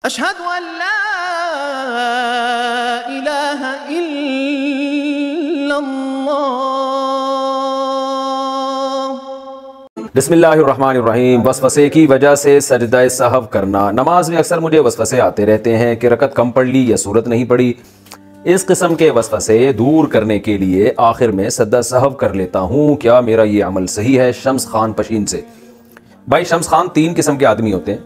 اشہد ان لا الہ الا اللہ۔ بسم اللہ الرحمن الرحیم۔ وسوسے کی وجہ سے سجدہ سہو کرنا۔ نماز میں اکثر مجھے وسوسے آتے رہتے ہیں کہ رکعت کم پڑھ لی یا سورت نہیں پڑھی۔ اس قسم کے وسوسے دور کرنے کے لیے آخر میں سجدہ سہو کر لیتا ہوں، کیا میرا یہ عمل صحیح ہے؟ شمس خان پشین سے۔ بھائی شمس خان، تین قسم کے آدمی ہوتے ہیں۔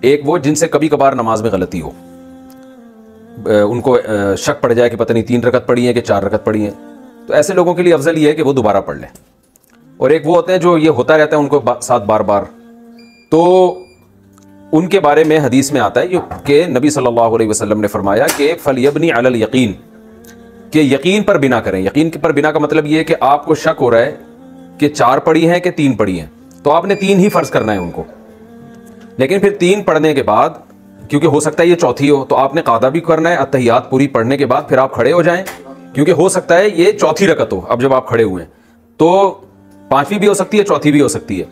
ایک وہ جن سے کبھی کبھار نماز میں غلطی ہو، ان کو شک پڑ جائے کہ پتہ نہیں 3 رکعت پڑھی ہیں کہ 4 رکعت پڑھی ہیں، تو ایسے لوگوں کے لیے افضل یہ ہے کہ وہ دوبارہ پڑھ لیں۔ اور ایک وہ ہوتے ہیں جو یہ ہوتا رہتا ہے ان کو ساتھ بار بار، تو ان کے بارے میں حدیث میں آتا ہے کہ نبی صلی اللہ علیہ وسلم نے فرمایا کہ فَلْيَبْنِ عَلَى الْيَقِينِ، کہ یقین پر بنا کریں۔ یقین پر بنا کا مطلب یہ ہے کہ آپ کو شک ہو رہا ہے کہ 4 پڑھی ہیں کہ 3 پڑھی ہیں، تو آپ نے 3 ہی فرض کرنا ہے ان کو، لیکن پھر 3 پڑھنے کے بعد کیونکہ ہو سکتا ہے یہ چوتھی ہو، تو آپ نے قاعدہ بھی کرنا ہے۔ اتحیات پوری پڑھنے کے بعد پھر آپ کھڑے ہو جائیں، کیونکہ ہو سکتا ہے یہ چوتھی رکعت ہو۔ اب جب آپ کھڑے ہوئے ہیں تو 5ویں بھی ہو سکتی ہے، چوتھی بھی ہو سکتی ہے۔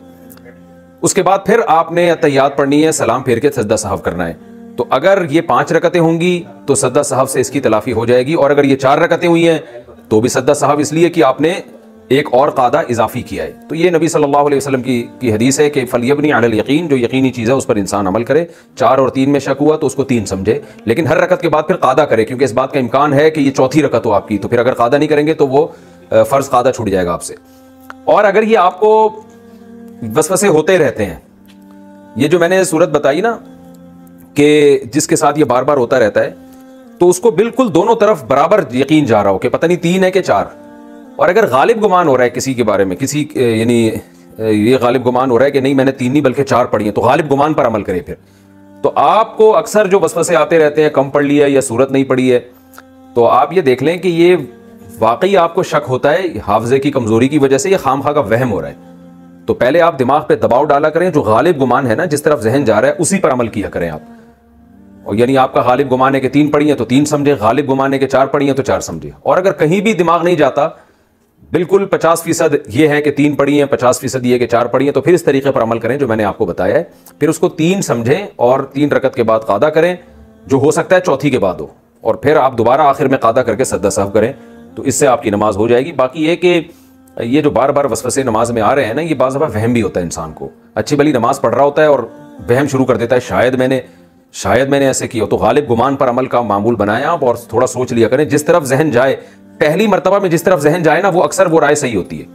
اس کے بعد پھر آپ نے اتحیات پڑھنی ہے، سلام پھیر کے سجدہ سہو کرنا ہے۔ تو اگر یہ 5 رکعتیں ہوں گی تو سجدہ سہو سے اس کی تلافی ہو جائے گی، اور اگر یہ 4 رکعتیں ہوئی ہیں تو بھی سجدہ سہو، اس لیے کہ آپ نے ایک اور قاعدہ اضافی کیا ہے۔ تو یہ نبی صلی اللہ علیہ وسلم کی حدیث ہے کہ فَلْيَبْنِ عَلَى الْيَقِينِ، جو یقینی چیز ہے اس پر انسان عمل کرے۔ 4 اور 3 میں شک ہوا تو اس کو 3 سمجھے، لیکن ہر رکعت کے بعد پھر قاعدہ کرے، کیونکہ اس بات کا امکان ہے کہ یہ چوتھی رکعت ہو آپ کی، تو پھر اگر قاعدہ نہیں کریں گے تو وہ فرض قاعدہ چھوٹ جائے گا آپ سے۔ اور اگر یہ آپ کو وسوسے ہوتے رہتے ہیں، یہ جو میں نے صورت بتائی نا کہ جس کے ساتھ یہ بار بار ہوتا رہتا ہے، تو اس کو بالکل دونوں طرف برابر یقین جا رہا ہو کہ پتہ نہیں 3 ہے کہ 4، اور اگر غالب گمان ہو رہا ہے کسی کے بارے میں، کسی یعنی یہ غالب گمان ہو رہا ہے کہ نہیں میں نے 3 نہیں بلکہ 4 پڑھی ہیں، تو غالب گمان پر عمل کرے۔ پھر تو آپ کو اکثر جو وسوسے آتے رہتے ہیں، کم پڑھ لی ہے یا سورت نہیں پڑھی ہے، تو آپ یہ دیکھ لیں کہ یہ واقعی آپ کو شک ہوتا ہے حافظے کی کمزوری کی وجہ سے، یہ خام خواہ کا وہم ہو رہا ہے۔ تو پہلے آپ دماغ پہ دباؤ ڈالا کریں، جو غالب گمان ہے نا، جس طرف ذہن جا رہا ہے اسی پر عمل کیا کریں آپ۔ اور یعنی آپ کا غالب گمان ہے کہ 3 پڑھی ہیں تو 3 سمجھے، غالب گمان ہے کہ 4 پڑھی ہیں تو 4 سمجھے۔ اور اگر کہیں بھی دماغ نہیں جاتا، بالکل 50% یہ ہے کہ 3 پڑھی ہیں، 50% یہ کہ 4 پڑھی ہیں، تو پھر اس طریقے پر عمل کریں جو میں نے آپ کو بتایا ہے۔ پھر اس کو 3 سمجھیں اور 3 رکعت کے بعد قاعدہ کریں، جو ہو سکتا ہے چوتھی کے بعد ہو، اور پھر آپ دوبارہ آخر میں قاعدہ کر کے سجدہ سہو کریں، تو اس سے آپ کی نماز ہو جائے گی۔ باقی یہ کہ یہ جو بار بار وسوسے نماز میں آ رہے ہیں نا، یہ بعض دفعہ وہم بھی ہوتا ہے انسان کو، اچھی بھلی نماز پڑھ رہا ہوتا ہے اور وہم شروع کر دیتا ہے شاید میں نے ایسے کیا۔ تو غالب گمان پر عمل کا معمول بنائیں آپ، اور تھوڑا سوچ لیا کریں، جس طرف ذہن جائے، پہلی مرتبہ میں جس طرف ذہن جائے نا، وہ اکثر وہ رائے صحیح ہوتی ہے،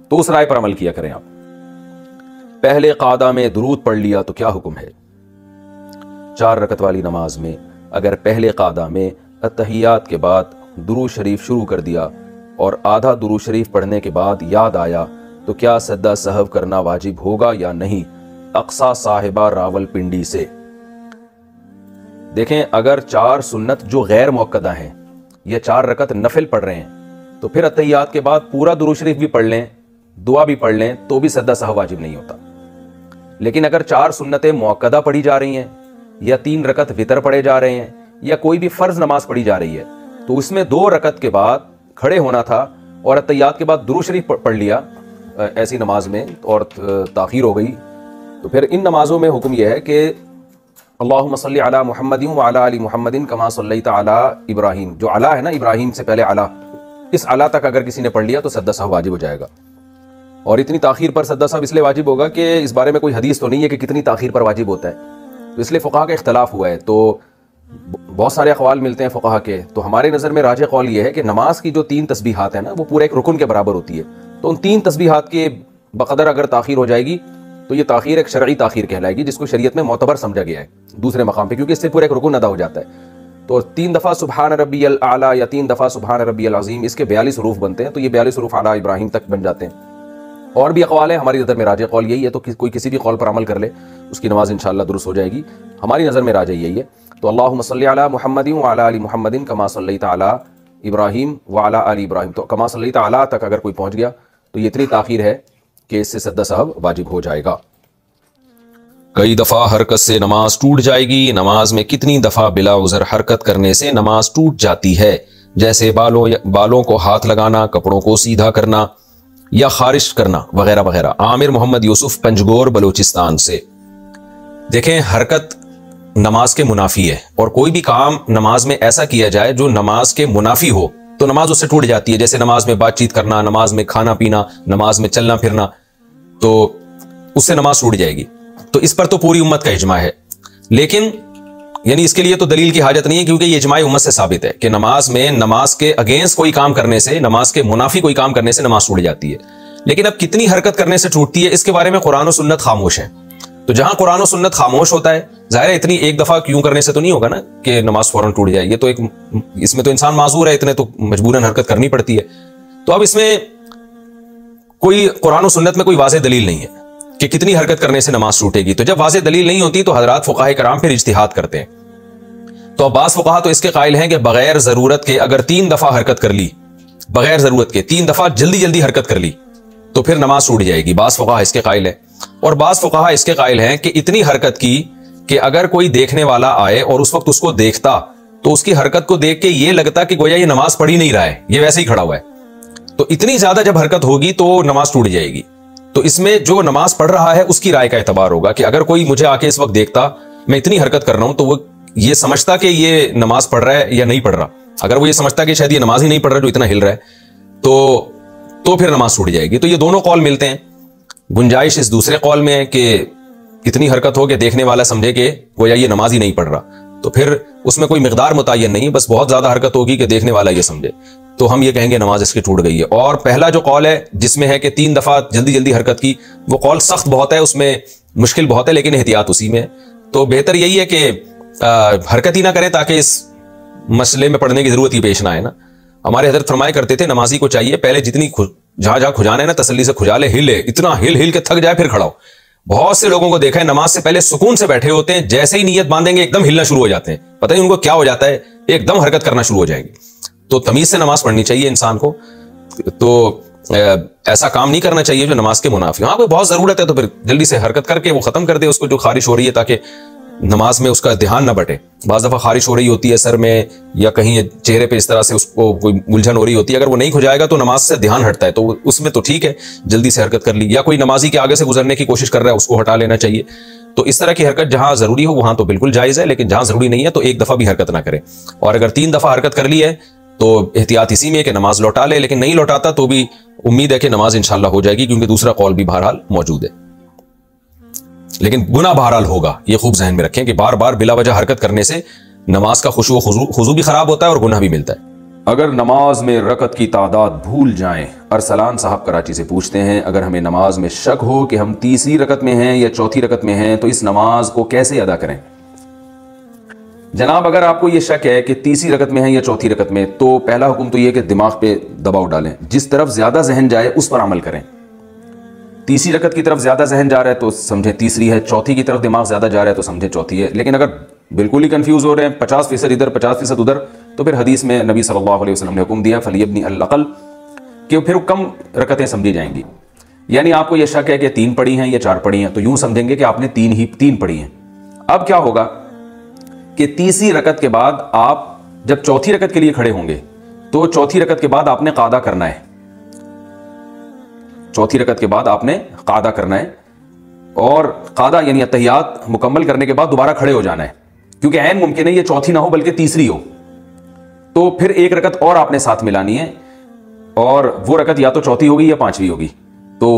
تو اس رائے پر عمل کیا کریں آپ۔ پہلے قاعدہ میں درود پڑھ لیا تو کیا حکم ہے؟ 4 رکعت والی نماز میں اگر پہلے قاعدہ میں اتحیات کے بعد درود شریف شروع کر دیا اور آدھا درود شریف پڑھنے کے بعد یاد آیا تو کیا سجدہ سہو کرنا واجب ہوگا یا نہیں؟ اقصیٰ صاحبہ راول پنڈی سے۔ دیکھیں، اگر 4 سنت جو غیر موقدہ ہیں یا 4 رکعت نفل پڑھ رہے ہیں، تو پھر اتحیات کے بعد پورا درود شریف بھی پڑھ لیں، دعا بھی پڑھ لیں، تو بھی سجدہ سہو واجب نہیں ہوتا۔ لیکن اگر 4 سنتیں موقدہ پڑھی جا رہی ہیں، یا 3 رکعت وتر پڑھے جا رہے ہیں، یا کوئی بھی فرض نماز پڑھی جا رہی ہے، تو اس میں 2 رکعت کے بعد کھڑے ہونا تھا اور اتحیات کے بعد درود شریف پڑھ لیا ایسی نماز میں، اور تاخیر ہو گئی، تو پھر ان نمازوں میں حکم یہ ہے کہ اللہم صلی علی محمد وعلی آل محمد کما صلیت علی ابراہیم، جو علی ہے نا، ابراہیم سے پہلے علی، اس علی تک اگر کسی نے پڑھ لیا تو سجدہ سہو واجب ہو جائے گا۔ اور اتنی تاخیر پر سجدہ سہو اس لیے واجب ہوگا کہ اس بارے میں کوئی حدیث تو نہیں ہے کہ کتنی تاخیر پر واجب ہوتا ہے، تو اس لیے فقہا کا اختلاف ہوا ہے، تو بہت سارے اقوال ملتے ہیں فقہا کے۔ تو ہمارے نظر میں راجح قول یہ ہے کہ نماز کی جو 3 تسبیحات ہیں نا، وہ پورے ایک رکن کے برابر ہوتی ہے، تو ان 3 تسبیحات کے بقدر اگر تاخیر ہو جائے گی تو یہ تاخیر ایک شرعی تاخیر کہلائے گی، جس کو شریعت میں معتبر سمجھا گیا ہے دوسرے مقام پہ، کیونکہ اس سے پورا ایک رکن ادا ہو جاتا ہے۔ تو 3 دفعہ سبحان ربی الاعلیٰ یا 3 دفعہ سبحان ربی العظیم، اس کے 42 حروف بنتے ہیں، تو یہ 42 حروف اعلیٰ ابراہیم تک بن جاتے ہیں۔ اور بھی اقوال ہیں، ہماری نظر میں راجح قول یہی ہے، تو کوئی کسی بھی قول پر عمل کر لے اس کی نماز انشاءاللہ درست ہو جائے گی، ہماری نظر میں راجح یہی ہے۔ تو اللہم صلی علی محمد وعلی آل محمد کما صلیت علی ابراہیم وعلی آل ابراہیم، تو کما صلیت علی تک اگر کوئی پہنچ گیا تو یہ اتنی تاخیر ہے کہ اس سے سجدہ سہو واجب ہو جائے گا۔ کئی دفعہ حرکت سے نماز ٹوٹ جائے گی، نماز میں کتنی دفعہ بلا عذر حرکت کرنے سے نماز ٹوٹ جاتی ہے؟ جیسے بالوں کو ہاتھ لگانا، کپڑوں کو سیدھا کرنا یا خارش کرنا وغیرہ وغیرہ۔ عامر محمد یوسف، پنجگور، بلوچستان سے۔ دیکھیں، حرکت نماز کے منافی ہے اور کوئی بھی کام نماز میں ایسا کیا جائے جو نماز کے منافی ہو تو نماز اس سے ٹوٹ جاتی ہے. جیسے نماز میں بات چیت کرنا, نماز میں کھانا پینا, نماز میں چلنا پھرنا, تو اس سے نماز ٹوٹ جائے گی. تو اس پر تو پوری امت کا اجماع ہے, لیکن یعنی اس کے لیے تو دلیل کی حاجت نہیں ہے, کیونکہ یہ اجماع امت سے ثابت ہے کہ نماز میں نماز کے اگینسٹ کوئی کام کرنے سے, نماز کے منافی کوئی کام کرنے سے نماز ٹوٹ جاتی ہے. لیکن اب کتنی حرکت کرنے سے ٹوٹتی ہے اس کے بارے میں قرآن و سنت خاموش ہے. تو جہاں قرآن و سنت خاموش ہوتا ہے, ظاہر ہے اتنی ایک دفعہ کیوں کرنے سے تو نہیں ہوگا نا کہ نماز فوراً ٹوٹ جائے. یہ تو ایک, اس میں تو انسان معذور ہے, اتنے تو مجبوراً حرکت کرنی پڑتی ہے. تو اب اس میں کوئی قرآن و سنت میں کوئی واضح دلیل نہیں ہے کہ کتنی حرکت کرنے سے نماز ٹوٹے گی. تو جب واضح دلیل نہیں ہوتی تو حضرات فقہاء کرام پھر اجتہاد کرتے ہیں. تو اب بعض فقہا تو اس کے قائل ہیں کہ بغیر ضرورت کے اگر 3 دفعہ حرکت کر لی, بغیر ضرورت کے 3 دفعہ جلدی حرکت کر لی تو پھر نماز ٹوٹ جائے گی. بعض فقہا اس کے قائل ہیں, اور بعض فقہا اس کے قائل ہیں کہ اتنی حرکت کی کہ اگر کوئی دیکھنے والا آئے اور اس وقت اس کو دیکھتا تو اس کی حرکت کو دیکھ کے یہ لگتا کہ گویا یہ نماز پڑھ ہی نہیں رہا ہے, یہ ویسے ہی کھڑا ہوا ہے. تو اتنی زیادہ جب حرکت ہوگی تو نماز ٹوٹ جائے گی. تو اس میں جو نماز پڑھ رہا ہے اس کی رائے کا اعتبار ہوگا کہ اگر کوئی مجھے آ کے اس وقت دیکھتا میں اتنی حرکت کر رہا ہوں تو وہ یہ سمجھتا کہ یہ نماز پڑھ رہا ہے یا نہیں پڑھ رہا. اگر وہ یہ سمجھتا کہ شاید یہ نماز ہی نہیں پڑھ رہا جو اتنا ہل رہا ہے تو پھر نماز ٹوٹ جائے گی. تو یہ دونوں قول ملتے ہیں. گنجائش اس دوسرے قول میں ہے کہ اتنی حرکت ہو کہ دیکھنے والا سمجھے کہ گویا یہ نماز ہی نہیں پڑھ رہا, تو پھر اس میں کوئی مقدار متعین نہیں, بس بہت زیادہ حرکت ہوگی کہ دیکھنے والا یہ سمجھے, تو ہم یہ کہیں گے نماز اس کی ٹوٹ گئی ہے. اور پہلا جو قول ہے جس میں ہے کہ 3 دفعہ جلدی حرکت کی, وہ قول سخت بہت ہے, اس میں مشکل بہت ہے, لیکن احتیاط اسی میں ہے. تو بہتر یہی ہے کہ حرکت ہی نہ کریں تاکہ اس مسئلے میں پڑھنے کی ضرورت ہی پیش نہ آئے نا. ہمارے حضرت فرمایا کرتے تھے نمازی کو چاہیے پہلے جتنی جہاں کھجانا ہے نا تسلی سے کھجا لے, ہلے, اتنا ہل کے تھک جائے پھر کھڑا ہو. بہت سے لوگوں کو دیکھا ہے نماز سے پہلے سکون سے بیٹھے ہوتے ہیں, جیسے ہی نیت باندھیں گے ایک دم ہلنا شروع ہو جاتے ہیں, پتہ نہیں ان کو کیا ہو جاتا ہے, ایک دم حرکت کرنا شروع ہو جائیں گے. تو تمیز سے نماز پڑھنی چاہیے انسان کو. تو ایسا کام نہیں کرنا چاہیے جو نماز کے منافی. ہاں کوئی بہت ضرورت ہے تو پھر جلدی سے حرکت کر کے وہ ختم کر دے اس کو جو خارش ہو رہی ہے, تاکہ نماز میں اس کا دھیان نہ بٹے. بعض دفعہ خارش ہو رہی ہوتی ہے سر میں یا کہیں چہرے پہ اس طرح سے اس کو کوئی الجھن ہو رہی ہوتی ہے, اگر وہ نہیں کھجائے گا تو نماز سے دھیان ہٹتا ہے, تو اس میں تو ٹھیک ہے جلدی سے حرکت کر لی. یا کوئی نمازی کے آگے سے گزرنے کی کوشش کر رہا ہے اس کو ہٹا لینا چاہیے. تو اس طرح کی حرکت جہاں ضروری ہو وہاں تو بالکل جائز ہے, لیکن جہاں ضروری نہیں ہے تو 1 دفعہ بھی حرکت نہ کرے. اور اگر 3 دفعہ حرکت کر لی ہے تو احتیاط اسی میں ہے کہ نماز لوٹا لے, لیکن نہیں لوٹاتا تو بھی امید ہے کہ نماز انشاءاللہ ہو جائے گی, کیونکہ دوسرا قول بھی بہرحال موجود ہے. لیکن گناہ بہرحال ہوگا, یہ خوب ذہن میں رکھیں کہ بار بار بلا وجہ حرکت کرنے سے نماز کا خشوع و خضوع بھی خراب ہوتا ہے اور گناہ بھی ملتا ہے. اگر نماز میں رکعت کی تعداد بھول جائیں, ارسلان صاحب کراچی سے پوچھتے ہیں, اگر ہمیں نماز میں شک ہو کہ ہم تیسری رکعت میں ہیں یا چوتھی رکعت میں ہیں تو اس نماز کو کیسے ادا کریں؟ جناب اگر آپ کو یہ شک ہے کہ تیسری رکعت میں ہیں یا چوتھی رکعت میں, تو پہلا حکم تو یہ کہ دماغ پہ دباؤ ڈالیں, جس طرف زیادہ ذہن جائے اس پر عمل کریں. تیسری رکعت کی طرف زیادہ ذہن جا رہا ہے تو سمجھیں تیسری ہے, چوتھی کی طرف دماغ زیادہ جا رہا ہے تو سمجھیں چوتھی ہے. لیکن اگر بالکل ہی کنفیوز ہو رہے ہیں 50% ادھر 50% ادھر, تو پھر حدیث میں نبی صلی اللہ علیہ وسلم نے حکم دیا فلیبنی العقل, کہ پھر کم رکعتیں سمجھی جائیں گی. یعنی آپ کو یہ شک ہے کہ 3 پڑھی ہیں یا 4 پڑھی ہیں, تو یوں سمجھیں گے کہ آپ نے 3 پڑھی ہیں. اب کیا ہوگا کہ تیسری رکعت کے بعد آپ جب چوتھی رکعت کے لیے کھڑے ہوں گے تو چوتھی رکعت کے بعد آپ نے قاعدہ کرنا ہے. چوتھی رکعت کے بعد آپ نے قاعدہ کرنا ہے, اور قاعدہ یعنی اتحیات مکمل کرنے کے بعد دوبارہ کھڑے ہو جانا ہے, کیونکہ عین ممکن ہے یہ چوتھی نہ ہو بلکہ تیسری ہو. تو پھر 1 رکعت اور آپ نے ساتھ ملانی ہے, اور وہ رکعت یا تو چوتھی ہوگی یا 5ویں ہوگی. تو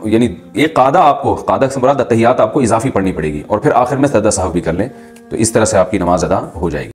یعنی ایک قاعدہ آپ کو, قاعدہ سے مراد اتحیات آپ کو اضافی پڑھنی پڑے گی, اور پھر آخر میں سجدہ سہو بھی کر لیں, تو اس طرح سے آپ کی نماز ادا ہو جائے گی.